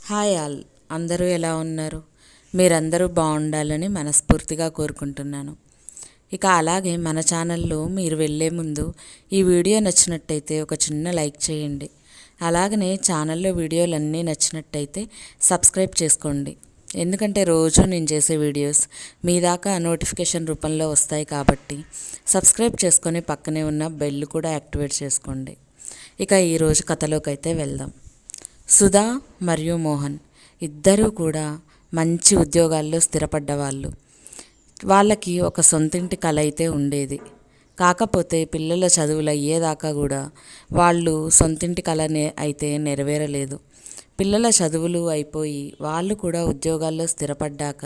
Hi all, అందరూ ఎలా ఉన్నారు? మీరందరూ బాగుండాలని మనస్ఫూర్తిగా కోరుకుంటున్నాను. ఇక అలాగే మన ఛానల్లో మీరు వెళ్ళే ముందు ఈ వీడియో నచ్చినట్టయితే ఒక చిన్న లైక్ చేయండి. అలాగనే ఛానల్లో వీడియోలన్నీ నచ్చినట్టయితే సబ్స్క్రైబ్ చేసుకోండి. ఎందుకంటే రోజు నేను చేసే వీడియోస్ మీ దాకా నోటిఫికేషన్ రూపంలో వస్తాయి కాబట్టి సబ్స్క్రైబ్ చేసుకొని పక్కనే ఉన్న బెల్ కూడా యాక్టివేట్ చేసుకోండి. ఇక ఈరోజు కథలోకి అయితే వెళ్దాం. సుధా మరియు మోహన్ ఇద్దరూ కూడా మంచి ఉద్యోగాల్లో స్థిరపడ్డ వాళ్ళు. వాళ్ళకి ఒక సొంతింటి కల అయితే ఉండేది. కాకపోతే పిల్లల చదువులు అయ్యేదాకా కూడా వాళ్ళు సొంతింటి కలనే అయితే నెరవేరలేదు. పిల్లల చదువులు అయిపోయి వాళ్ళు కూడా ఉద్యోగాల్లో స్థిరపడ్డాక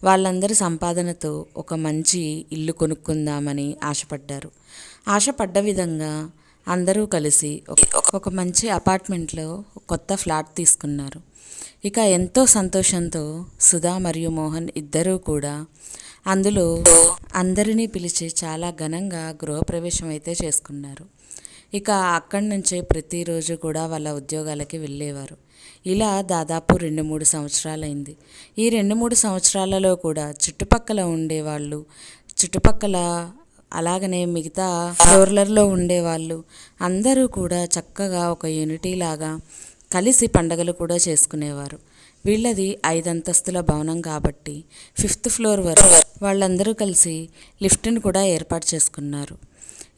వాళ్ళందరి సంపాదనతో ఒక మంచి ఇల్లు కొనుక్కుందామని ఆశపడ్డారు. ఆశపడ్డ విధంగా అందరూ కలిసి ఒక మంచి అపార్ట్మెంట్లో కొత్త ఫ్లాట్ తీసుకున్నారు. ఇక ఎంతో సంతోషంతో సుధా మరియు మోహన్ ఇద్దరూ కూడా అందులో అందరినీ పిలిచి చాలా ఘనంగా గృహప్రవేశం అయితే చేసుకున్నారు. ఇక అక్కడి నుంచే ప్రతిరోజు కూడా వాళ్ళ ఉద్యోగాలకి వెళ్ళేవారు. ఇలా దాదాపు 2-3 సంవత్సరాలైంది. ఈ 2-3 సంవత్సరాలలో కూడా చుట్టుపక్కల ఉండేవాళ్ళు, చుట్టుపక్కల అలాగనే మిగతా ఫ్లోర్లలో ఉండేవాళ్ళు అందరూ కూడా చక్కగా ఒక యూనిటీ లాగా కలిసి పండగలు కూడా చేసుకునేవారు. వీళ్ళది 5 అంతస్తుల భవనం కాబట్టి 5th ఫ్లోర్ వరకు వాళ్ళందరూ కలిసి లిఫ్ట్ని కూడా ఏర్పాటు చేసుకున్నారు.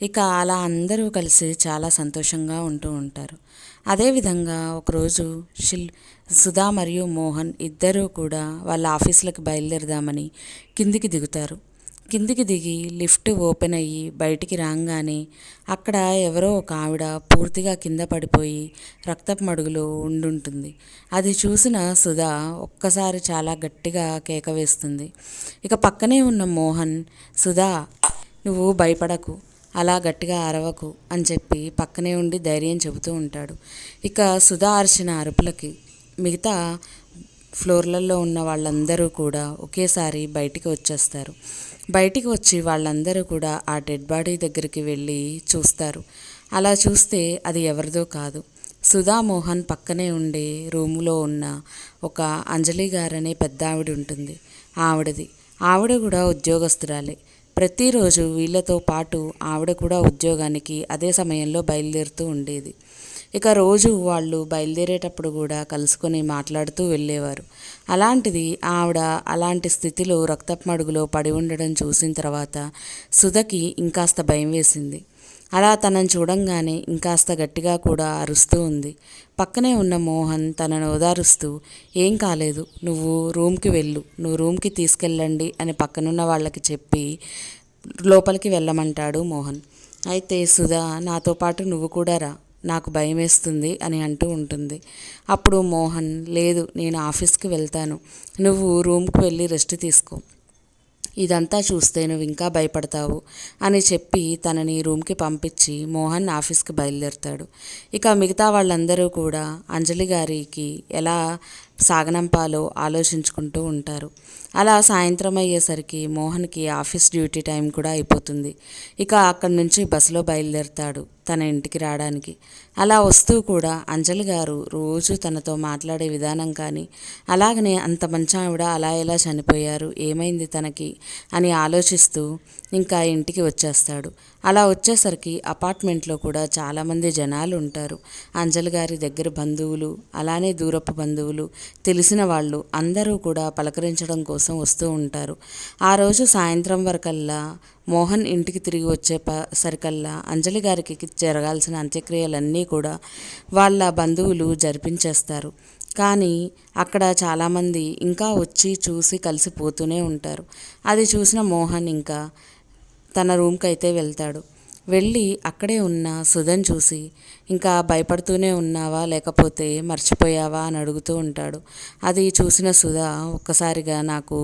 ఇక అలా అందరూ కలిసి చాలా సంతోషంగా ఉంటూ ఉంటారు. అదేవిధంగా ఒకరోజు సుధా మరియు మోహన్ ఇద్దరూ కూడా వాళ్ళ ఆఫీసులకు బయలుదేరదామని కిందికి దిగుతారు. కిందికి దిగి లిఫ్ట్ ఓపెన్ అయ్యి బయటికి రాగానే అక్కడ ఎవరో ఒక ఆవిడ పూర్తిగా కింద పడిపోయి రక్తపు మడుగులో ఉండుంటుంది. అది చూసిన సుధా ఒక్కసారి చాలా గట్టిగా కేక వేస్తుంది. ఇక పక్కనే ఉన్న మోహన్, సుధా నువ్వు భయపడకు, అలా గట్టిగా అరవకు అని చెప్పి పక్కనే ఉండి ధైర్యం చెబుతూ ఉంటాడు. ఇక సుధా అరిచిన అరుపులకి మిగతా ఫ్లోర్లలో ఉన్న వాళ్ళందరూ కూడా ఒకేసారి బయటికి వచ్చేస్తారు. బయటికి వచ్చి వాళ్ళందరూ కూడా ఆ డెడ్ బాడీ దగ్గరికి వెళ్ళి చూస్తారు. అలా చూస్తే అది ఎవరిదో కాదు, సుధా మోహన్ పక్కనే ఉండే రూములో ఉన్న ఒక అంజలి గారనే పెద్ద ఆవిడ ఉంటుంది, ఆవిడది. ఆవిడ కూడా ఉద్యోగస్తురాలే. ప్రతిరోజు వీళ్ళతో పాటు ఆవిడ కూడా ఉద్యోగానికి అదే సమయంలో బయలుదేరుతూ ఉండేది. ఇక రోజు వాళ్ళు బయలుదేరేటప్పుడు కూడా కలుసుకొని మాట్లాడుతూ వెళ్ళేవారు. అలాంటిది ఆవిడ అలాంటి స్థితిలో రక్తపు మడుగులో పడి ఉండడం చూసిన తర్వాత సుధకి ఇంకాస్త భయం వేసింది. అలా తనని చూడంగానే ఇంకాస్త గట్టిగా కూడా అరుస్తూ ఉంది. పక్కనే ఉన్న మోహన్ తనను ఓదారుస్తూ, ఏం కాలేదు, నువ్వు రూమ్కి వెళ్ళు, నువ్వు రూమ్కి తీసుకెళ్ళండి అని పక్కనున్న వాళ్ళకి చెప్పి లోపలికి వెళ్ళమంటాడు మోహన్. అయితే సుధా నాతో పాటు నువ్వు కూడా రా, నాకు భయం వేస్తుంది అని అంటూ ఉంటుంది. అప్పుడు మోహన్, లేదు నేను ఆఫీస్కి వెళ్తాను, నువ్వు రూమ్కి వెళ్ళి రెస్ట్ తీసుకో, ఇదంతా చూస్తే నువ్వు ఇంకా భయపడతావు అని చెప్పి తనని రూమ్కి పంపించి మోహన్ ఆఫీస్కి బయలుదేరుతాడు. ఇక మిగతా వాళ్ళందరూ కూడా అంజలి గారికి ఎలా సాగనంపాలో ఆలోచించుకుంటూ ఉంటారు. అలా సాయంత్రం అయ్యేసరికి మోహన్కి ఆఫీస్ డ్యూటీ టైం కూడా అయిపోతుంది. ఇక అక్కడి నుంచి బస్సులో బయలుదేరుతాడు తన ఇంటికి రావడానికి. అలా వస్తూ కూడా అంజలి గారు రోజు తనతో మాట్లాడే విధానం కానీ, అలాగనే అంత మంచి ఆవిడ అలా ఎలా చనిపోయారు, ఏమైంది తనకి అని ఆలోచిస్తూ ఇంకా ఇంటికి వచ్చేస్తాడు. అలా వచ్చేసరికి అపార్ట్మెంట్లో కూడా చాలామంది జనాలు ఉంటారు. అంజలి గారి దగ్గర బంధువులు, అలానే దూరపు బంధువులు, తెలిసిన వాళ్ళు అందరూ కూడా పలకరించడం కోసం వస్తూ ఉంటారు. ఆ రోజు సాయంత్రం వరకల్లా మోహన్ ఇంటికి తిరిగి వచ్చేసరికల్లా అంజలి గారికి జరగాల్సిన అంత్యక్రియలన్నీ కూడా వాళ్ళ బంధువులు జరిపించేస్తారు. కానీ అక్కడ చాలామంది ఇంకా వచ్చి చూసి కలిసిపోతూనే ఉంటారు. అది చూసిన మోహన్ ఇంకా తన రూమ్కి అయితే వెళ్తాడు. వెళ్ళి అక్కడే ఉన్న సుధని చూసి, ఇంకా భయపడుతూనే ఉన్నావా లేకపోతే మర్చిపోయావా అని అడుగుతూ ఉంటాడు. అది చూసిన సుధా ఒక్కసారిగా, నాకు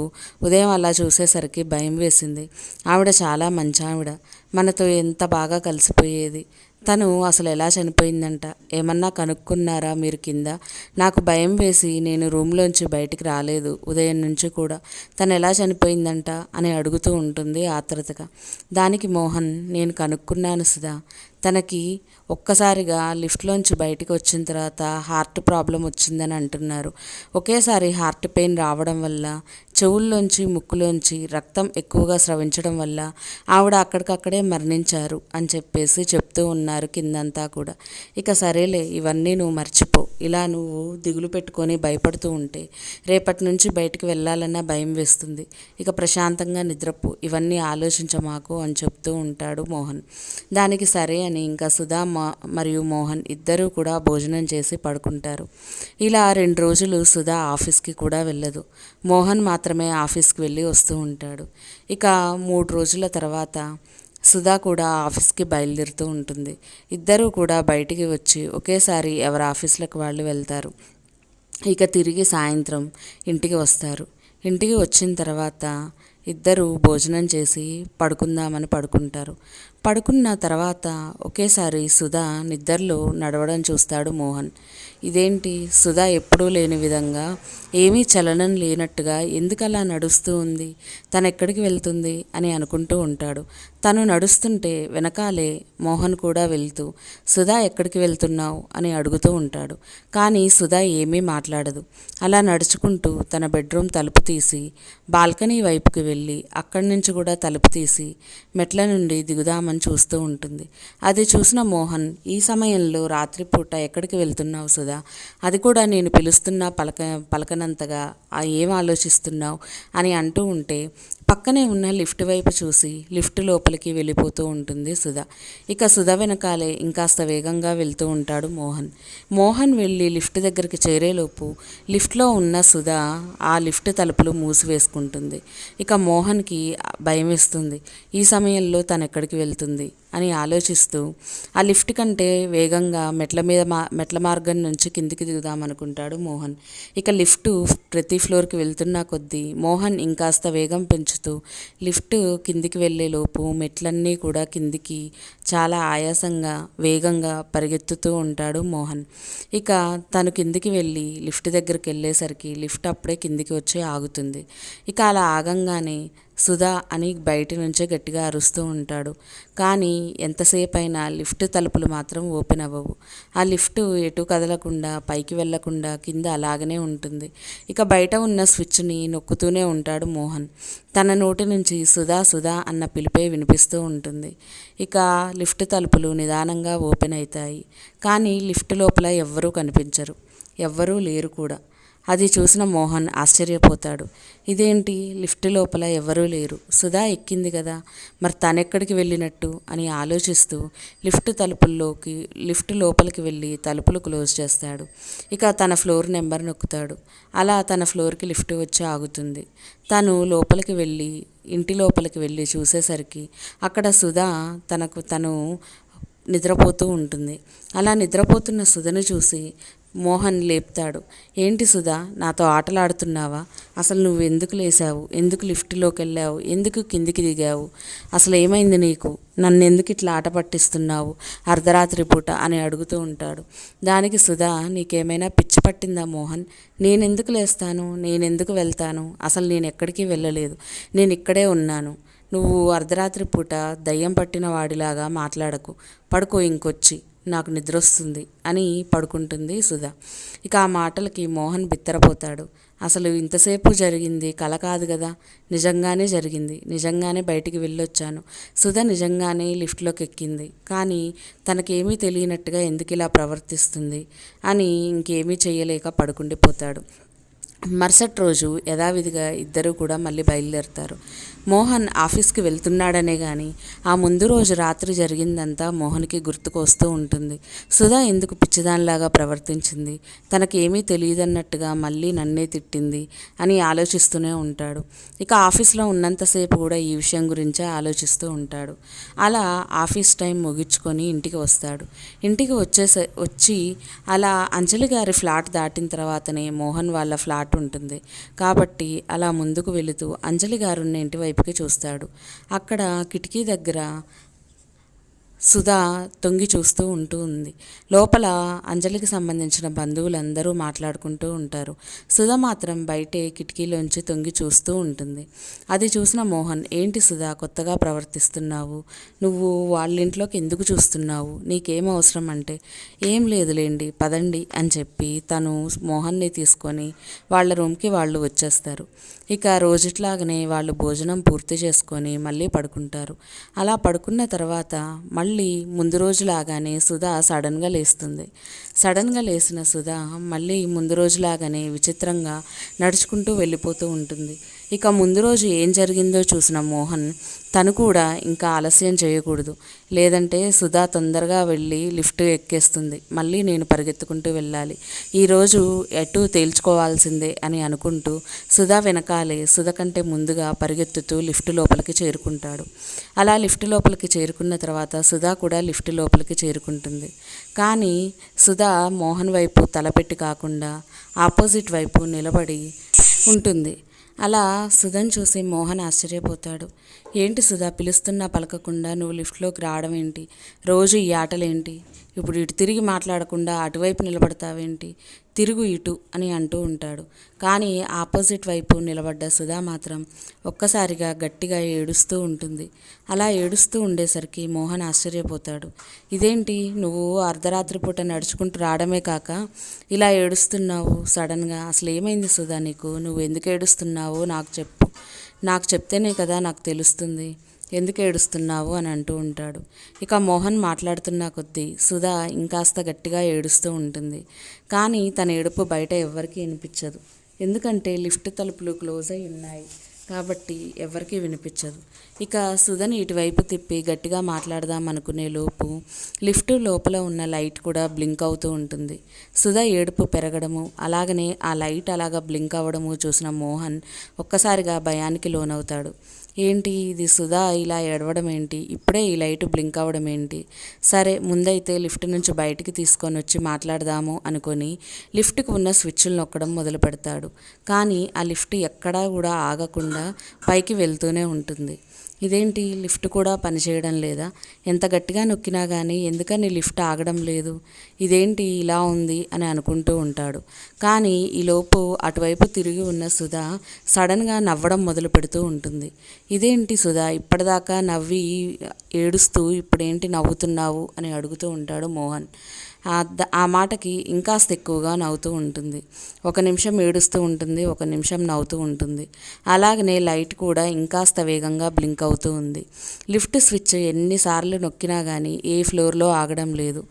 ఉదయం అలా చూసేసరికి భయం వేసింది, ఆవిడ చాలా మంచి ఆవిడ, మనతో ఎంత బాగా కలిసిపోయేది, తను అసలు ఎలా చనిపోయిందంట, ఏమన్నా కనుక్కున్నారా మీరు కింద, నాకు భయం వేసి నేను రూమ్లోంచి బయటికి రాలేదు ఉదయం నుంచి కూడా, తను ఎలా చనిపోయిందంట అని అడుగుతూ ఉంటుంది ఆత్రుతగా. దానికి మోహన్, నేను కనుక్కున్నాను సుధా, తనకి ఒక్కసారిగా లిఫ్ట్లోంచి బయటికి వచ్చిన తర్వాత హార్ట్ ప్రాబ్లం వచ్చిందని అంటున్నారు. ఒకేసారి హార్ట్ పెయిన్ రావడం వల్ల చెవుల్లోంచి ముక్కులోంచి రక్తం ఎక్కువగా స్రవించడం వల్ల ఆవిడ అక్కడికక్కడే మరణించారు అని చెప్పేసి చెప్తూ ఉన్నారు కిందంతా కూడా. ఇక సరేలే, ఇవన్నీ నువ్వు మర్చిపో. ఇలా నువ్వు దిగులు పెట్టుకొని భయపడుతూ ఉంటే రేపటి నుంచి బయటికి వెళ్ళాలన్నా భయం వేస్తుంది. ఇక ప్రశాంతంగా నిద్రపో, ఇవన్నీ ఆలోచించమాకు అని చెప్తూ ఉంటాడు మోహన్. దానికి సరే అని ఇంకా సుధా మరియు మోహన్ ఇద్దరూ కూడా భోజనం చేసి పడుకుంటారు. ఇలా 2 రోజులు సుధా ఆఫీస్కి కూడా వెళ్ళదు. మోహన్ మాత్రమే ఆఫీస్కి వెళ్ళి వస్తూ ఉంటాడు. ఇక 3 రోజుల తర్వాత సుధా కూడా ఆఫీస్కి బయలుదేరుతూ ఉంటుంది. ఇద్దరూ కూడా బయటికి వచ్చి ఒకేసారి ఎవరి ఆఫీసులకు వాళ్ళు వెళ్తారు. ఇక తిరిగి సాయంత్రం ఇంటికి వస్తారు. ఇంటికి వచ్చిన తర్వాత ఇద్దరు భోజనం చేసి పడుకుందామని పడుకుంటారు. పడుకున్న తర్వాత ఒకేసారి సుధా నిద్రలో నడవడం చూస్తాడు మోహన్. ఇదేంటి, సుధా ఎప్పుడూ లేని విధంగా ఏమీ చలనం లేనట్టుగా ఎందుకలా నడుస్తూ ఉంది, తను ఎక్కడికి వెళ్తుంది అని అనుకుంటూ ఉంటాడు. తను నడుస్తుంటే వెనకాలే మోహన్ కూడా వెళ్తూ సుధా ఎక్కడికి వెళ్తున్నావు అని అడుగుతూ ఉంటాడు. కానీ సుధా ఏమీ మాట్లాడదు. అలా నడుచుకుంటూ తన బెడ్రూమ్ తలుపు తీసి బాల్కనీ వైపుకి వెళ్ళి అక్కడి నుంచి కూడా తలుపు తీసి మెట్ల నుండి దిగుదామని చూస్తూ ఉంటుంది. అది చూసిన మోహన్, ఈ సమయంలో రాత్రిపూట ఎక్కడికి వెళ్తున్నావు సుధా, అది కూడా నేను పిలుస్తున్నా పలకనంతగా ఏం ఆలోచిస్తున్నావు అని అంటూ ఉంటే పక్కనే ఉన్న లిఫ్ట్ వైపు చూసి లిఫ్ట్ లోపలికి వెళ్ళిపోతూ ఉంటుంది సుధా. ఇక సుధా వెనకాలే ఇంకాస్త వేగంగా వెళ్తూ ఉంటాడు మోహన్. మోహన్ వెళ్ళి లిఫ్ట్ దగ్గరికి చేరేలోపు లిఫ్ట్లో ఉన్న సుధా ఆ లిఫ్ట్ తలుపులు మూసివేసుకుంటుంది. ఇక మోహన్కి భయం వేస్తుంది. ఈ సమయంలో తను ఎక్కడికి వెళ్తుంది అని ఆలోచిస్తూ ఆ లిఫ్ట్ కంటే వేగంగా మెట్ల మార్గం నుంచి కిందికి దిగుదామనుకుంటాడు మోహన్. ఇక లిఫ్ట్ ప్రతి ఫ్లోర్కి వెళ్తున్న కొద్దీ మోహన్ ఇంకాస్త వేగం పెంచుతూ లిఫ్ట్ కిందికి వెళ్ళేలోపు మెట్లన్నీ కూడా కిందికి చాలా ఆయాసంగా వేగంగా పరిగెత్తుతూ ఉంటాడు మోహన్. ఇక తను కిందికి వెళ్ళి లిఫ్ట్ దగ్గరికి వెళ్ళేసరికి లిఫ్ట్ అప్పుడే కిందికి వచ్చి ఆగుతుంది. ఇక అలా ఆగంగానే సుధా అని బయట నుంచే గట్టిగా అరుస్తూ ఉంటాడు. కానీ ఎంతసేపు అయినా లిఫ్ట్ తలుపులు మాత్రం ఓపెన్ అవ్వవు. ఆ లిఫ్ట్ ఎటు కదలకుండా పైకి వెళ్లకుండా కింద అలాగనే ఉంటుంది. ఇక బయట ఉన్న స్విచ్ని నొక్కుతూనే ఉంటాడు మోహన్. తన నోటి నుంచి సుధా సుధా అన్న పిలిపే వినిపిస్తూ ఉంటుంది. ఇక లిఫ్ట్ తలుపులు నిదానంగా ఓపెన్ అవుతాయి. కానీ లిఫ్ట్ లోపల ఎవ్వరూ కనిపించరు, ఎవ్వరూ లేరు కూడా. అది చూసిన మోహన్ ఆశ్చర్యపోతాడు. ఇదేంటి, లిఫ్ట్ లోపల ఎవరూ లేరు, సుధా ఎక్కింది కదా, మరి తనెక్కడికి వెళ్ళినట్టు అని ఆలోచిస్తూ లిఫ్ట్ లోపలికి వెళ్ళి తలుపులు క్లోజ్ చేస్తాడు. ఇక తన ఫ్లోర్ నెంబర్ నొక్కుతాడు. అలా తన ఫ్లోర్కి లిఫ్ట్ వచ్చి ఆగుతుంది. తను ఇంటి లోపలికి వెళ్ళి చూసేసరికి అక్కడ సుధా తను నిద్రపోతూ ఉంటుంది. అలా నిద్రపోతున్న సుధను చూసి మోహన్ లేపుతాడు. ఏంటి సుధా, నాతో ఆటలాడుతున్నావా? అసలు నువ్వు ఎందుకు లేసావు, ఎందుకు లిఫ్ట్లోకి వెళ్ళావు, ఎందుకు కిందికి దిగావు, అసలు ఏమైంది నీకు, నన్ను ఎందుకు ఇట్లా ఆట పట్టిస్తున్నావు అర్ధరాత్రి పూట అని అడుగుతూ ఉంటాడు. దానికి సుధా, నీకేమైనా పిచ్చి పట్టిందా మోహన్, నేనెందుకు లేస్తాను, నేనెందుకు వెళ్తాను, అసలు నేను ఎక్కడికి వెళ్ళలేదు, నేను ఇక్కడే ఉన్నాను, నువ్వు అర్ధరాత్రి పూట దయ్యం పట్టిన వాడిలాగా మాట్లాడకు, పడుకో ఇంకొచ్చి, నాకు నిద్ర వస్తుంది అని పడుకుంటుంది సుధా. ఇక ఆ మాటలకి మోహన్ బిత్తరపోతాడు. అసలు ఇంతసేపు జరిగింది కల కాదు కదా, నిజంగానే జరిగింది, నిజంగానే బయటికి వెళ్ళొచ్చాను, సుధా నిజంగానే లిఫ్ట్లోకి ఎక్కింది, కానీ తనకేమీ తెలియనట్టుగా ఎందుకు ఇలా ప్రవర్తిస్తుంది అని ఇంకేమీ చేయలేక పడుకుండిపోతాడు. మరుసటి రోజు యథావిధిగా ఇద్దరూ కూడా మళ్ళీ బయలుదేరుతారు. మోహన్ ఆఫీస్కి వెళ్తున్నాడనే కానీ ఆ ముందు రోజు రాత్రి జరిగిందంతా మోహన్కి గుర్తుకు వస్తూ ఉంటుంది. సుధా ఎందుకు పిచ్చిదానిలాగా ప్రవర్తించింది, తనకేమీ తెలియదన్నట్టుగా మళ్ళీ నన్నే తిట్టింది అని ఆలోచిస్తూనే ఉంటాడు. ఇక ఆఫీస్లో ఉన్నంతసేపు కూడా ఈ విషయం గురించే ఆలోచిస్తూ ఉంటాడు. అలా ఆఫీస్ టైం ముగించుకొని ఇంటికి వస్తాడు. ఇంటికి వచ్చి అలా అంజలి గారి ఫ్లాట్ దాటిన తర్వాతనే మోహన్ వాళ్ళ ఫ్లాట్ ఉంటుంది. కాబట్టి అలా ముందుకు వెళుతూ అంజలి గారు ఉన్న ఇంటి వైపుకి చూస్తాడు. అక్కడ కిటికీ దగ్గర సుధా తొంగి చూస్తూ ఉంది. లోపల అంజలికి సంబంధించిన బంధువులందరూ మాట్లాడుకుంటూ ఉంటారు. సుధ మాత్రం బయటే కిటికీలోంచి తొంగి చూస్తూ ఉంటుంది. అది చూసిన మోహన్, ఏంటి సుధా కొత్తగా ప్రవర్తిస్తున్నావు? నువ్వు వాళ్ళింట్లోకి ఎందుకు చూస్తున్నావు? నీకేం అవసరం అంటే, ఏం లేదులేండి పదండి అని చెప్పి తను మోహన్ని తీసుకొని వాళ్ళ రూమ్కి వాళ్ళు వచ్చేస్తారు. ఇక రోజుట్లాగానే వాళ్ళు భోజనం పూర్తి చేసుకొని మళ్ళీ పడుకుంటారు. అలా పడుకున్న తర్వాత మళ్ళీ ముందు రోజులాగానే సుధా సడన్గా లేస్తుంది. సడన్గా లేచిన సుధా మళ్ళీ ముందు రోజులాగానే విచిత్రంగా నడుచుకుంటూ వెళ్ళిపోతూ ఉంటుంది. ఇక ముందు రోజు ఏం జరిగిందో చూసిన మోహన్ తను కూడా ఇంకా ఆలస్యం చేయకూడదు, లేదంటే సుధా తొందరగా వెళ్ళి లిఫ్ట్ ఎక్కేస్తుంది, మళ్ళీ నేను పరిగెత్తుకుంటూ వెళ్ళాలి, ఈరోజు ఎటు తేల్చుకోవాల్సిందే అని అనుకుంటూ సుధా వెనకాలే సుధ కంటే ముందుగా పరిగెత్తుతూ లిఫ్ట్ లోపలికి చేరుకుంటాడు. అలా లిఫ్ట్ లోపలికి చేరుకున్న తర్వాత సుధా కూడా లిఫ్ట్ లోపలికి చేరుకుంటుంది. కానీ సుధా మోహన్ వైపు తలపెట్టి కాకుండా ఆపోజిట్ వైపు నిలబడి ఉంటుంది. అలా సుధను చూసి మోహన్ ఆశ్చర్యపోతాడు. ఏంటి సుధా, పిలుస్తున్నా పలకకుండా నువ్వు లిఫ్ట్లోకి రావడం ఏంటి? రోజు ఈ ఆటలేంటి? ఇప్పుడు ఇటు తిరిగి మాట్లాడకుండా అటువైపు నిలబడతావేంటి? తిరుగు ఇటు అని అంటూ ఉంటాడు. కానీ ఆపోజిట్ వైపు నిలబడ్డ సుధా మాత్రం ఒక్కసారిగా గట్టిగా ఏడుస్తూ ఉంటుంది. అలా ఏడుస్తూ ఉండేసరికి మోహన్ ఆశ్చర్యపోతాడు. ఇదేంటి, నువ్వు అర్ధరాత్రి పూట నడుచుకుంటూ రావడమే కాక ఇలా ఏడుస్తున్నావు సడన్గా? అసలు ఏమైంది సుధా నీకు? నువ్వు ఎందుకు ఏడుస్తున్నావో నాకు చెప్పు. నాకు చెప్తేనే కదా నాకు తెలుస్తుంది ఎందుకు ఏడుస్తున్నావు అని అంటూ ఉంటాడు. ఇక మోహన్ మాట్లాడుతున్న కొద్దీ సుధా ఇంకాస్త గట్టిగా ఏడుస్తూ ఉంటుంది. కానీ తన ఏడుపు బయట ఎవ్వరికీ వినిపించదు. ఎందుకంటే లిఫ్ట్ తలుపులు క్లోజ్ అయి ఉన్నాయి కాబట్టి ఎవరికీ వినిపించదు. ఇక సుధని ఇటువైపు తిప్పి గట్టిగా మాట్లాడదాం అనుకునే లోపు లిఫ్ట్ లోపల ఉన్న లైట్ కూడా బ్లింక్ అవుతూ ఉంటుంది. సుధ ఏడుపు పెరగడము, అలాగనే ఆ లైట్ అలాగా బ్లింక్ అవ్వడము చూసిన మోహన్ ఒక్కసారిగా భయానికి లోనవుతాడు. ఏంటి ఇది, సుధా ఇలా ఏడవడం ఏంటి? ఇప్పుడే ఈ లైట్ బ్లింక్ అవ్వడం ఏంటి? సరే ముందైతే లిఫ్ట్ నుంచి బయటికి తీసుకొని వచ్చి మాట్లాడదాము అనుకొని లిఫ్ట్కి ఉన్న స్విచ్లు నొక్కడం మొదలు పెడతాడు. కానీ ఆ లిఫ్ట్ ఎక్కడా కూడా ఆగకుండా పైకి వెళ్తూనే ఉంటుంది. ఇదేంటి, లిఫ్ట్ కూడా పనిచేయడం లేదా? ఎంత గట్టిగా నొక్కినా కానీ ఎందుకని లిఫ్ట్ ఆగడం లేదు? ఇదేంటి ఇలా ఉంది అని అనుకుంటూ ఉంటాడు. కానీ ఈలోపు అటువైపు తిరిగి ఉన్న సుధా సడన్గా నవ్వడం మొదలు పెడుతూ ఉంటుంది. ఇదేంటి సుధా, ఇప్పటిదాకా నవ్వి ఏడుస్తూ ఇప్పుడేంటి నవ్వుతున్నావు అని అడుగుతూ ఉంటాడు మోహన్. ఆ మాటకి ఇంకాస్త ఎక్కువగా నవ్వుతూ ఉంటుంది. ఒక నిమిషం ఏడుస్తూ ఉంటుంది, ఒక నిమిషం నవ్వుతూ ఉంటుంది. అలాగనే లైట్ కూడా ఇంకాస్త వేగంగా బ్లింక్ అవుతూ ఉంది. లిఫ్ట్ స్విచ్ ఎన్నిసార్లు నొక్కినా కానీ ఏ ఫ్లోర్లో ఆగడం లేదు.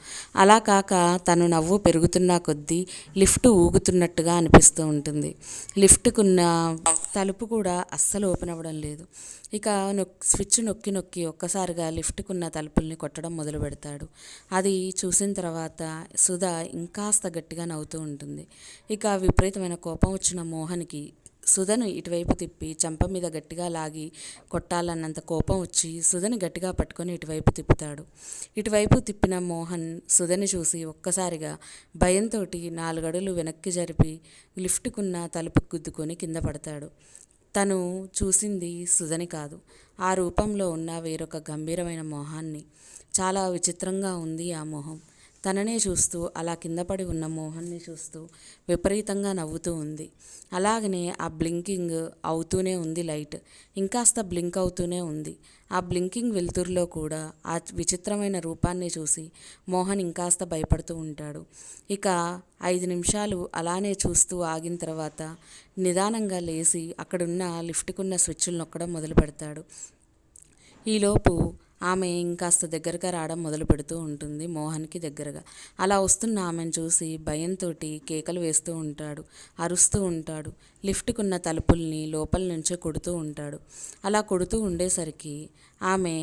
అలా కాక తను నవ్వు పెరుగుతున్న కొద్దీ లిఫ్ట్ ఊగుతున్నట్టుగా అనిపిస్తూ ఉంటుంది. లిఫ్ట్కున్న తలుపు కూడా అస్సలు ఓపెన్ అవ్వడం లేదు. ఇక స్విచ్ నొక్కి నొక్కి ఒక్కసారిగా లిఫ్ట్కున్న తలుపుల్ని కొట్టడం మొదలు పెడతాడు. అది చూసిన తర్వాత సుధా ఇంకాస్త గట్టిగా నవ్వుతూ ఉంటుంది. ఇక విపరీతమైన కోపం వచ్చిన మోహన్కి సుధను ఇటువైపు తిప్పి చంప మీద గట్టిగా లాగి కొట్టాలన్నంత కోపం వచ్చి సుధని గట్టిగా పట్టుకొని ఇటువైపు తిప్పుతాడు. ఇటువైపు తిప్పిన మోహన్ సుధని చూసి ఒక్కసారిగా భయంతో 4 అడుగులు వెనక్కి జరిపి లిఫ్ట్కున్న తలుపు గుద్దుకొని కింద పడతాడు. తను చూసింది సుధని కాదు, ఆ రూపంలో ఉన్న వేరొక గంభీరమైన మొహాన్ని. చాలా విచిత్రంగా ఉంది ఆ మొహం. తననే చూస్తూ అలా కింద పడి ఉన్న మోహన్ని చూస్తూ విపరీతంగా నవ్వుతూ ఉంది. అలాగనే ఆ బ్లింకింగ్ అవుతూనే ఉంది లైట్, ఇంకాస్త బ్లింక్ అవుతూనే ఉంది. ఆ బ్లింకింగ్ వెలుతురులో కూడా ఆ విచిత్రమైన రూపాన్ని చూసి మోహన్ ఇంకాస్త భయపడుతూ ఉంటాడు. ఇక 5 నిమిషాలు అలానే చూస్తూ ఆగిన తర్వాత నిదానంగా లేచి అక్కడున్న లిఫ్ట్కున్న స్విచ్లు నొక్కడం మొదలు పెడతాడు. ఈలోపు ఆమె ఇంకాస్త దగ్గరగా రావడం మొదలు పెడుతూ ఉంటుంది మోహన్కి దగ్గరగా. అలా వస్తున్న ఆమెను చూసి భయంతో కేకలు వేస్తూ ఉంటాడు, అరుస్తూ ఉంటాడు. లిఫ్ట్కున్న తలుపుల్ని లోపల నుంచే కొడుతూ ఉంటాడు. అలా కొడుతూ ఉండేసరికి ఆమె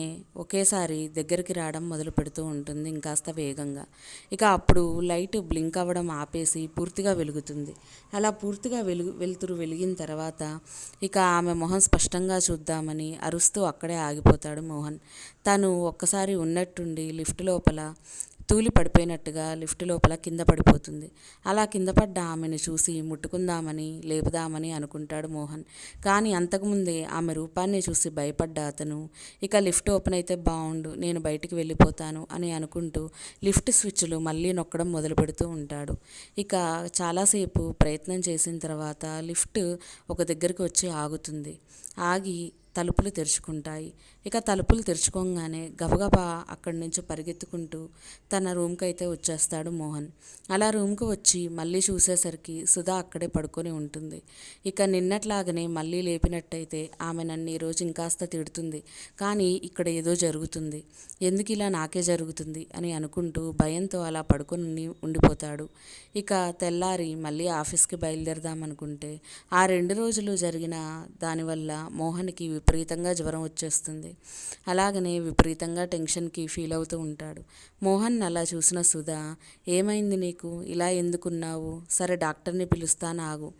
ఒకేసారి దగ్గరికి రావడం మొదలు పెడుతూ ఉంటుంది ఇంకాస్త వేగంగా. ఇక అప్పుడు లైట్ బ్లింక్ అవ్వడం ఆపేసి పూర్తిగా వెలుగుతుంది. అలా పూర్తిగా వెలుతురు వెలిగిన తర్వాత ఇక ఆమె మొహం స్పష్టంగా చూద్దామని అరుస్తూ అక్కడే ఆగిపోతాడు మోహన్. తను ఒక్కసారి ఉన్నట్టుండి లిఫ్ట్ లోపల తూలి పడిపోయినట్టుగా లిఫ్ట్ లోపల కింద పడిపోతుంది. అలా కింద పడ్డ ఆమెను చూసి ముట్టుకుందామని లేపుదామని అనుకుంటాడు మోహన్. కానీ అంతకుముందే ఆమె రూపాన్ని చూసి భయపడ్డ అతను ఇక లిఫ్ట్ ఓపెన్ అయితే బాగుండు, నేను బయటికి వెళ్ళిపోతాను అని అనుకుంటూ లిఫ్ట్ స్విచ్లు మళ్ళీ నొక్కడం మొదలు పెడుతూ ఉంటాడు. ఇక చాలాసేపు ప్రయత్నం చేసిన తర్వాత లిఫ్ట్ ఒక దగ్గరికి వచ్చి ఆగుతుంది. ఆగి తలుపులు తెరుచుకుంటాయి. ఇక తలుపులు తెరుచుకోగానే గబగబా అక్కడి నుంచి పరిగెత్తుకుంటూ తన రూమ్కి అయితే వచ్చేస్తాడు మోహన్. అలా రూమ్కి వచ్చి మళ్ళీ చూసేసరికి సుధా అక్కడే పడుకొని ఉంటుంది. ఇక నిన్నట్లాగనే మళ్ళీ లేపినట్టయితే ఆమె నన్ను ఈరోజు ఇంకాస్త తిడుతుంది, కానీ ఇక్కడ ఏదో జరుగుతుంది, ఎందుకు ఇలా నాకే జరుగుతుంది అని అనుకుంటూ భయంతో అలా పడుకొని ఉండిపోతాడు. ఇక తెల్లారి మళ్ళీ ఆఫీస్కి బయలుదేరదామనుకుంటే ఆ 2 రోజులు జరిగిన దానివల్ల మోహన్కి విపరీతంగా జ్వరం వచ్చేస్తుంది. అలాగనే విపరీతంగా టెన్షన్కి ఫీల్ అవుతూ ఉంటాడు. మోహన్ అలా చూసిన సుధా, ఏమైంది నీకు, ఇలా ఎందుకున్నావు, సరే డాక్టర్ని పిలుస్తాను ఆగు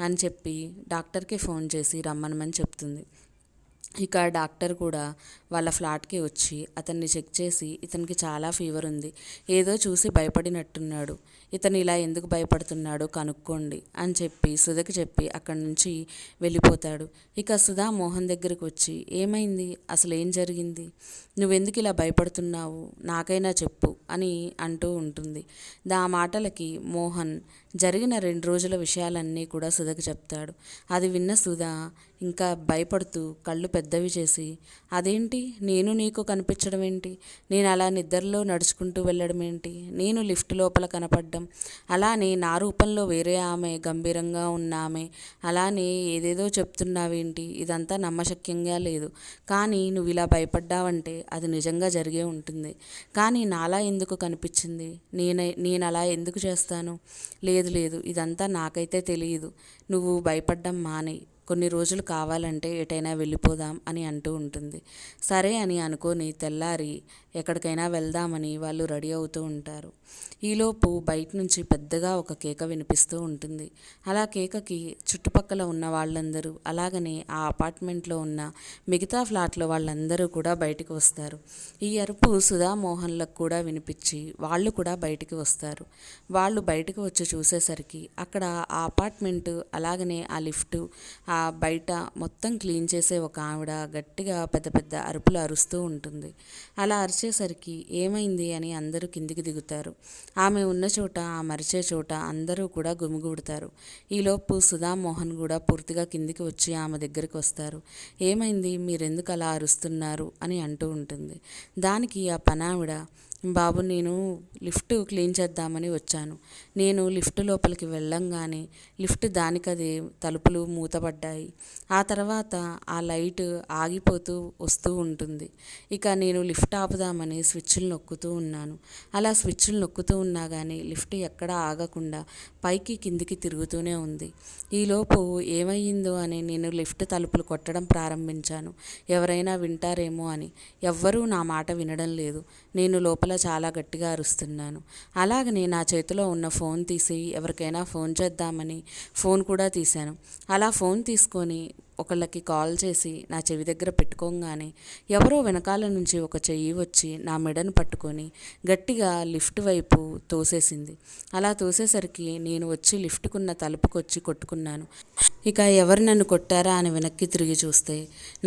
అని చెప్పి డాక్టర్కి ఫోన్ చేసి రమ్మనమని చెప్తుంది. ఇక డాక్టర్ కూడా వాళ్ళ ఫ్లాట్కి వచ్చి అతన్ని చెక్ చేసి ఇతనికి చాలా ఫీవర్ ఉంది, ఏదో చూసి భయపడినట్టున్నాడు, ఇతను ఇలా ఎందుకు భయపడుతున్నాడో కనుక్కోండి అని చెప్పి సుధకి చెప్పి అక్కడి నుంచి వెళ్ళిపోతాడు. ఇక సుధా మోహన్ దగ్గరికి వచ్చి, ఏమైంది, అసలు ఏం జరిగింది, నువ్వెందుకు ఇలా భయపడుతున్నావు, నాకైనా చెప్పు అని అంటూ ఉంటుంది. ఆ మాటలకి మోహన్ జరిగిన 2 రోజుల విషయాలన్నీ కూడా సుధకి చెప్తాడు. అది విన్న సుధా ఇంకా భయపడుతూ కళ్ళు పెద్దవి చేసి, అదేంటి, నేను నీకు కనిపించడం ఏంటి, నేను అలా నిద్రలో నడుచుకుంటూ వెళ్ళడం ఏంటి, నేను లిఫ్ట్ లోపల కనపడ్డం, అలానే నా రూపంలో వేరే ఆమె గంభీరంగా ఉన్న ఆమె, అలానే ఏదేదో చెప్తున్నావేంటి, ఇదంతా నమ్మశక్యంగా లేదు, కానీ నువ్వు ఇలా భయపడ్డావంటే అది నిజంగా జరిగే ఉంటుంది, కానీ నాలా ఎందుకు కనిపించింది, నేను అలా ఎందుకు చేస్తాను, లేదు ఇదంతా నాకైతే తెలియదు, నువ్వు భయపడ్డం మానేయి, కొన్ని రోజులు కావాలంటే ఎటైనా వెళ్ళిపోదాం అని అంటూ ఉంటుంది. సరే అని అనుకొని తెల్లారి ఎక్కడికైనా వెళ్దామని వాళ్ళు రెడీ అవుతూ ఉంటారు. ఈలోపు బయట నుంచి పెద్దగా ఒక కేక వినిపిస్తూ ఉంటుంది. అలా కేకకి చుట్టుపక్కల ఉన్న వాళ్ళందరూ, అలాగనే ఆ అపార్ట్మెంట్లో ఉన్న మిగతా ఫ్లాట్లో వాళ్ళందరూ కూడా బయటికి వస్తారు. ఈ అరుపు సుధా మోహన్లకు కూడా వినిపించి వాళ్ళు కూడా బయటికి వస్తారు. వాళ్ళు బయటకు వచ్చి చూసేసరికి అక్కడ ఆ అపార్ట్మెంటు, అలాగనే ఆ లిఫ్టు, ఆ బయట మొత్తం క్లీన్ చేసే ఒక ఆవిడ గట్టిగా పెద్ద పెద్ద అరుపులు అరుస్తూ ఉంటుంది. అలా అరిచేసరికి ఏమైంది అని అందరూ కిందికి దిగుతారు. ఆమె ఉన్న చోట, ఆ మరిచే చోట అందరూ కూడా గుమిగూడతారు. ఈలోపు సుధా మోహన్ కూడా పూర్తిగా కిందికి వచ్చి ఆమె దగ్గరికి వస్తారు. ఏమైంది, మీరెందుకు అలా అరుస్తున్నారు అని అంటూ ఉంటుంది. దానికి ఆ పనావిడ, బాబు, నేను లిఫ్ట్ క్లీన్ చేద్దామని వచ్చాను, నేను లిఫ్ట్ లోపలికి వెళ్ళంగానే లిఫ్ట్ దానికదే తలుపులు మూతపడ్డాయి, ఆ తర్వాత ఆ లైట్ ఆగిపోతూ వస్తూ ఉంటుంది, ఇక నేను లిఫ్ట్ ఆపుదామని స్విచ్లు నొక్కుతూ ఉన్నాను, అలా స్విచ్లు నొక్కుతూ ఉన్నా కానీ లిఫ్ట్ ఎక్కడా ఆగకుండా పైకి కిందికి తిరుగుతూనే ఉంది. ఈలోపు ఏమయ్యిందో అని నేను లిఫ్ట్ తలుపులు కొట్టడం ప్రారంభించాను, ఎవరైనా వింటారేమో అని, ఎవ్వరూ నా మాట వినడం లేదు, నేను లోపల చాలా గట్టిగా అరుస్తున్నాను. అలాగనే నా చేతిలో ఉన్న ఫోన్ తీసి ఎవరికైనా ఫోన్ చేద్దామని ఫోన్ కూడా తీశాను. అలా ఫోన్ తీసుకొని ఒకళ్ళకి కాల్ చేసి నా చెవి దగ్గర పెట్టుకోగానే ఎవరో వెనకాల నుంచి ఒక చెయ్యి వచ్చి నా మెడను పట్టుకొని గట్టిగా లిఫ్ట్ వైపు తోసేసింది. అలా తోసేసరికి నేను వచ్చి లిఫ్ట్కున్న తలుపుకొచ్చి కొట్టుకున్నాను. ఇక ఎవరు నన్ను కొట్టారా అని వెనక్కి తిరిగి చూస్తే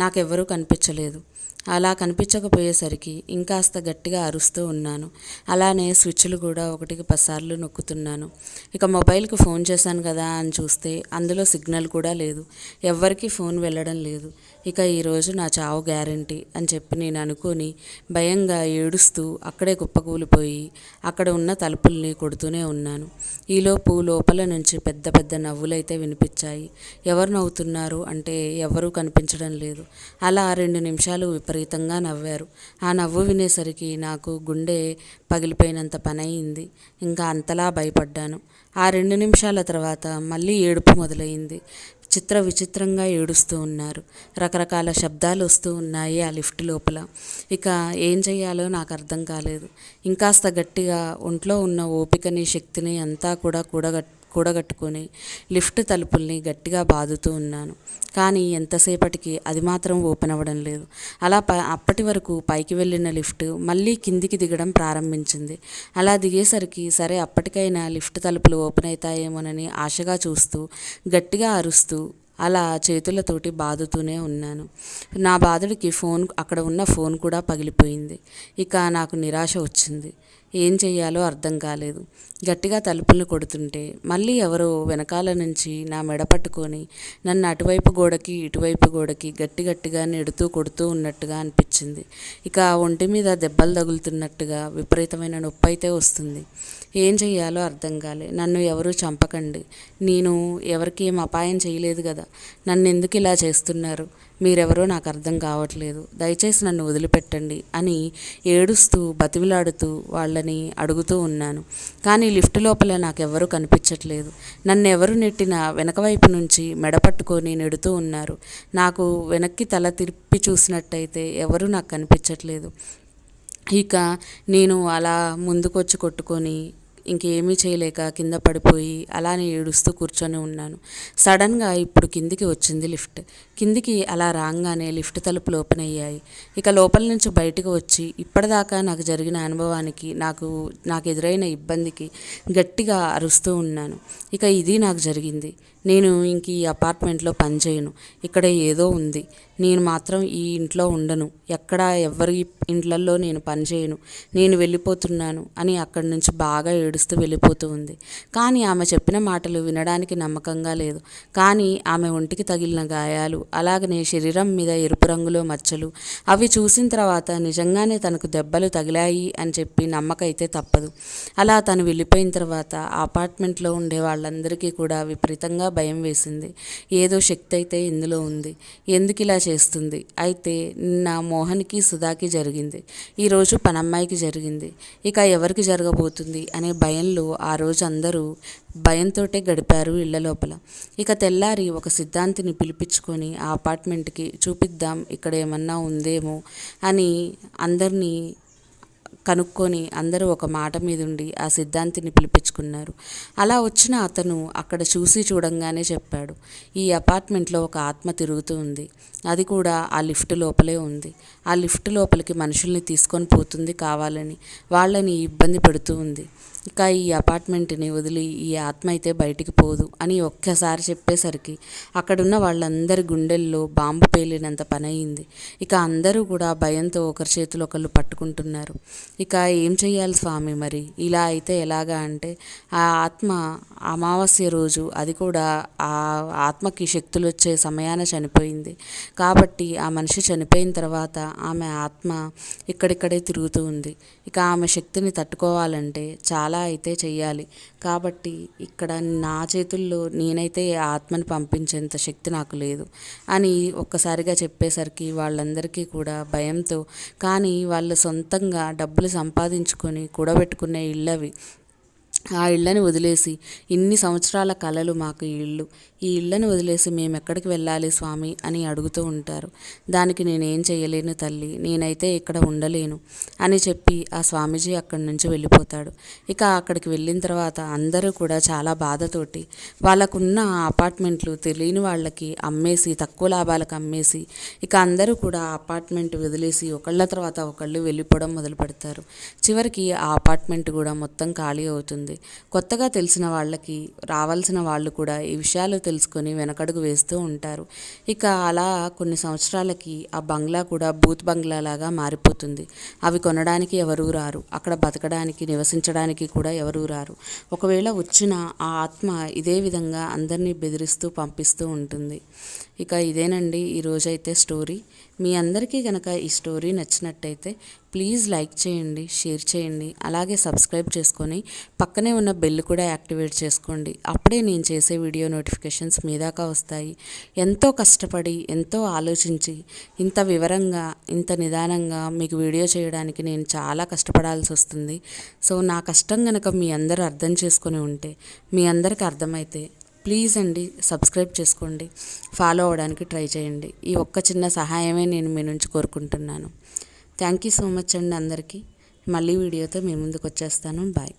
నాకెవ్వరూ కనిపించలేదు. అలా కనిపించకపోయేసరికి ఇంకాస్త గట్టిగా అరుస్తూ ఉన్నాను. అలానే స్విచ్లు కూడా 1కి 10 సార్లు నొక్కుతున్నాను. ఇక మొబైల్కి ఫోన్ చేశాను కదా అని చూస్తే అందులో సిగ్నల్ కూడా లేదు, ఎవ్వరికీ ఫోన్ వెళ్ళడం లేదు. ఇక ఈరోజు నా చావు గ్యారంటీ అని చెప్పి నేను అనుకొని భయంగా ఏడుస్తూ అక్కడే కుప్పకూలిపోయి అక్కడ ఉన్న తలుపుల్ని కొడుతూనే ఉన్నాను. ఈలోపు లోపల నుంచి పెద్ద పెద్ద నవ్వులైతే వినిపించాయి. ఎవరు నవ్వుతున్నారు అంటే ఎవరూ కనిపించడం లేదు. అలా 2 నిమిషాలు విపరీతంగా నవ్వారు. ఆ నవ్వు వినేసరికి నాకు గుండె పగిలిపోయినంత పనయింది. ఇంకా అంతలా భయపడ్డాను. ఆ 2 నిమిషాల తర్వాత మళ్ళీ ఏడుపు మొదలైంది. విచిత్రంగా ఏడుస్తూ ఉన్నారు. రకరకాల శబ్దాలు వస్తూ ఉన్నాయి ఆ లిఫ్ట్ లోపల. ఇక ఏం చెయ్యాలో నాకు అర్థం కాలేదు. ఇంకాస్త గట్టిగా ఒంట్లో ఉన్న ఓపికని, శక్తిని అంతా కూడా కూడగట్టుకొని లిఫ్ట్ తలుపుల్ని గట్టిగా బాదుతూ ఉన్నాను. కానీ ఎంతసేపటికి అది మాత్రం ఓపెన్ అవ్వడం లేదు. అలా అప్పటి వరకు పైకి వెళ్ళిన లిఫ్ట్ మళ్ళీ కిందికి దిగడం ప్రారంభించింది. అలా దిగేసరికి సరే అప్పటికైనా లిఫ్ట్ తలుపులు ఓపెన్ అవుతాయేమోనని ఆశగా చూస్తూ గట్టిగా అరుస్తూ అలా చేతులతోటి బాదుతూనే ఉన్నాను. నా బాధుడికి అక్కడ ఉన్న ఫోన్ కూడా పగిలిపోయింది. ఇక నాకు నిరాశ వచ్చింది. ఏం చెయ్యాలో అర్థం కాలేదు. గట్టిగా తలుపులను కొడుతుంటే మళ్ళీ ఎవరో వెనకాల నుంచి నా మెడ పట్టుకొని నన్ను అటువైపు గోడకి ఇటువైపు గోడకి గట్టిగా నెడుతూ కొడుతూ ఉన్నట్టుగా అనిపించింది. ఇక ఒంటి మీద దెబ్బలు తగులుతున్నట్టుగా విపరీతమైన నొప్పి అయితే వస్తుంది. ఏం చెయ్యాలో అర్థం కాలే. నన్ను ఎవరూ చంపకండి, నేను ఎవరికి ఏం అపాయం చేయలేదు కదా, నన్ను ఎందుకు ఇలా చేస్తున్నారు, మీరెవరో నాకు అర్థం కావట్లేదు, దయచేసి నన్ను వదిలిపెట్టండి అని ఏడుస్తూ బతిమిలాడుతూ వాళ్ళని అడుగుతూ ఉన్నాను. కానీ లిఫ్ట్ లోపల నాకెవ్వరూ కనిపించట్లేదు. నన్ను ఎవరు నెట్టినా వెనక వైపు నుంచి మెడ పట్టుకొని నెడుతూ ఉన్నారు. నాకు వెనక్కి తల తిప్పి చూసినట్టయితే ఎవరూ నాకు కనిపించట్లేదు. ఇక నేను అలా ముందుకొచ్చి కొట్టుకొని ఇంకేమీ చేయలేక కింద పడిపోయి అలానే ఏడుస్తూ కూర్చొని ఉన్నాను. సడన్గా ఇప్పుడు కిందికి వచ్చింది లిఫ్ట్. కిందికి అలా రాగానే లిఫ్ట్ తలుపులు ఓపెన్ అయ్యాయి. ఇక లోపల నుంచి బయటకు వచ్చి ఇప్పటిదాకా నాకు జరిగిన అనుభవానికి నాకు ఎదురైన ఇబ్బందికి గట్టిగా అరుస్తూ ఉన్నాను. ఇక ఇది నాకు జరిగింది. నేను ఇంక ఈ అపార్ట్మెంట్లో పనిచేయను, ఇక్కడ ఏదో ఉంది, నేను మాత్రం ఈ ఇంట్లో ఉండను, ఎక్కడ ఎవరి ఇండ్లల్లో నేను పనిచేయను, నేను వెళ్ళిపోతున్నాను అని అక్కడి నుంచి బాగా ఏడుస్తూ వెళ్ళిపోతూ ఉంది. కానీ ఆమె చెప్పిన మాటలు వినడానికి నమ్మకంగా లేదు. కానీ ఆమె ఒంటికి తగిలిన గాయాలు, అలాగనే శరీరం మీద ఎరుపు రంగులో మచ్చలు, అవి చూసిన తర్వాత నిజంగానే తనకు దెబ్బలు తగిలాయి అని చెప్పి నమ్మకైతే తప్పదు. అలా తను వెళ్ళిపోయిన తర్వాత ఆ అపార్ట్మెంట్లో ఉండే వాళ్ళందరికీ కూడా విపరీతంగా భయం వేసింది. ఏదో శక్తి అయితే ఇందులో ఉంది, ఎందుకు ఇలా చేస్తుంది. అయితే నిన్న మోహన్కి సుధాకి జరిగింది, ఈరోజు పనమ్మాయికి జరిగింది, ఇక ఎవరికి జరగబోతుంది అనే భయంలో ఆ రోజు అందరూ భయంతోటే గడిపారు ఇళ్ల లోపల. ఇక తెల్లారి ఒక సిద్ధాంతిని పిలిపించుకొని ఆ అపార్ట్మెంట్కి చూపిద్దాం, ఇక్కడ ఏమన్నా ఉందేమో అని అందరినీ కనుక్కొని అందరూ ఒక మాట మీద ఉండి ఆ సిద్ధాంతిని పిలిపించుకున్నారు. అలా వచ్చిన అతను అక్కడ చూడంగానే చెప్పాడు, ఈ అపార్ట్మెంట్లో ఒక ఆత్మ తిరుగుతూ ఉంది, అది కూడా ఆ లిఫ్ట్ లోపలే ఉంది, ఆ లిఫ్ట్ లోపలికి మనుషుల్ని తీసుకొని పోతుంది కావాలని, వాళ్ళని ఇబ్బంది పెడుతూ ఉంది, ఇక ఈ అపార్ట్మెంట్ని వదిలి ఈ ఆత్మ అయితే బయటికి పోదు అని ఒక్కసారి చెప్పేసరికి అక్కడున్న వాళ్ళందరి గుండెల్లో బాంబు పేలినంత పని అయింది. ఇక అందరూ కూడా భయంతో ఒకరి చేతులు ఒకళ్ళు పట్టుకుంటున్నారు. ఇక ఏం చెయ్యాలి స్వామి, మరి ఇలా అయితే ఎలాగా అంటే ఆ ఆత్మ అమావాస్య రోజు, అది కూడా ఆ ఆత్మకి శక్తులు వచ్చే సమయాన చనిపోయింది కాబట్టి ఆ మనిషి చనిపోయిన తర్వాత ఆమె ఆత్మ ఇక్కడిక్కడే తిరుగుతూ ఉంది. ఇక ఆమె శక్తిని తట్టుకోవాలంటే చాలా అయితే చెయ్యాలి. కాబట్టి ఇక్కడ నా చేతుల్లో నేనైతే ఆ ఆత్మని పంపించేంత శక్తి నాకు లేదు అని ఒక్కసారిగా చెప్పేసరికి వాళ్ళందరికీ కూడా భయంతో, కానీ వాళ్ళు సొంతంగా డబ్బులు సంపాదించుకొని కూడబెట్టుకునే ఇళ్ళవి, ఆ ఇళ్ళని వదిలేసి ఇన్ని సంవత్సరాల కలలు మాకు ఈ ఇళ్ళని వదిలేసి మేము ఎక్కడికి వెళ్ళాలి స్వామి అని అడుగుతూ ఉంటారు. దానికి నేనేం చేయలేను తల్లి, నేనైతే ఇక్కడ ఉండలేను అని చెప్పి ఆ స్వామీజీ అక్కడి నుంచి వెళ్ళిపోతాడు. ఇక అక్కడికి వెళ్ళిన తర్వాత అందరూ కూడా చాలా బాధతోటి వాళ్ళకున్న అపార్ట్మెంట్లు తెలియని వాళ్ళకి అమ్మేసి, తక్కువ లాభాలకు అమ్మేసి, ఇక అందరూ కూడా ఆ అపార్ట్మెంట్ వదిలేసి ఒకళ్ళ తర్వాత ఒకళ్ళు వెళ్ళిపోవడం మొదలు పెడతారు. చివరికి ఆ అపార్ట్మెంట్ కూడా మొత్తం ఖాళీ అవుతుంది. కొత్తగా తెలిసిన వాళ్ళకి రావాల్సిన వాళ్ళు కూడా ఈ విషయాలు తెలుసుకొని వెనకడుగు వేస్తూ ఉంటారు. ఇక అలా కొన్ని సంవత్సరాలకి ఆ బంగ్లా కూడా బూత్ బంగ్లా లాగా మారిపోతుంది. అవి కొనడానికి ఎవరూ రారు, అక్కడ బతకడానికి నివసించడానికి కూడా ఎవరూ రారు. ఒకవేళ వచ్చిన ఆ ఆత్మ ఇదే విధంగా అందరినీ బెదిరిస్తూ పంపిస్తూ ఉంటుంది. ఇక ఇదేనండి ఈరోజైతే స్టోరీ. మీ అందరికీ కనుక ఈ స్టోరీ నచ్చినట్టయితే ప్లీజ్ లైక్ చేయండి, షేర్ చేయండి, అలాగే సబ్స్క్రైబ్ చేసుకొని పక్కనే ఉన్న బెల్ కూడా యాక్టివేట్ చేసుకోండి. అప్పుడే నేను చేసే వీడియో నోటిఫికేషన్స్ మీ దాకా వస్తాయి. ఎంతో కష్టపడి, ఎంతో ఆలోచించి, ఇంత వివరంగా, ఇంత నిదానంగా మీకు వీడియో చేయడానికి నేను చాలా కష్టపడాల్సి వస్తుంది. సో నా కష్టం కనుక మీ అందరూ అర్థం చేసుకొని ఉంటే, మీ అందరికీ అర్థమైతే ప్లీజ్ అండి సబ్స్క్రైబ్ చేసుకోండి, ఫాలో అవ్వడానికి ట్రై చేయండి. ఈ ఒక్క చిన్న సహాయమే నేను మీ నుంచి కోరుకుంటున్నాను. థ్యాంక్ యూ సో మచ్ అండి అందరికీ. మళ్ళీ వీడియోతో మీ ముందుకు వచ్చేస్తాను. బాయ్.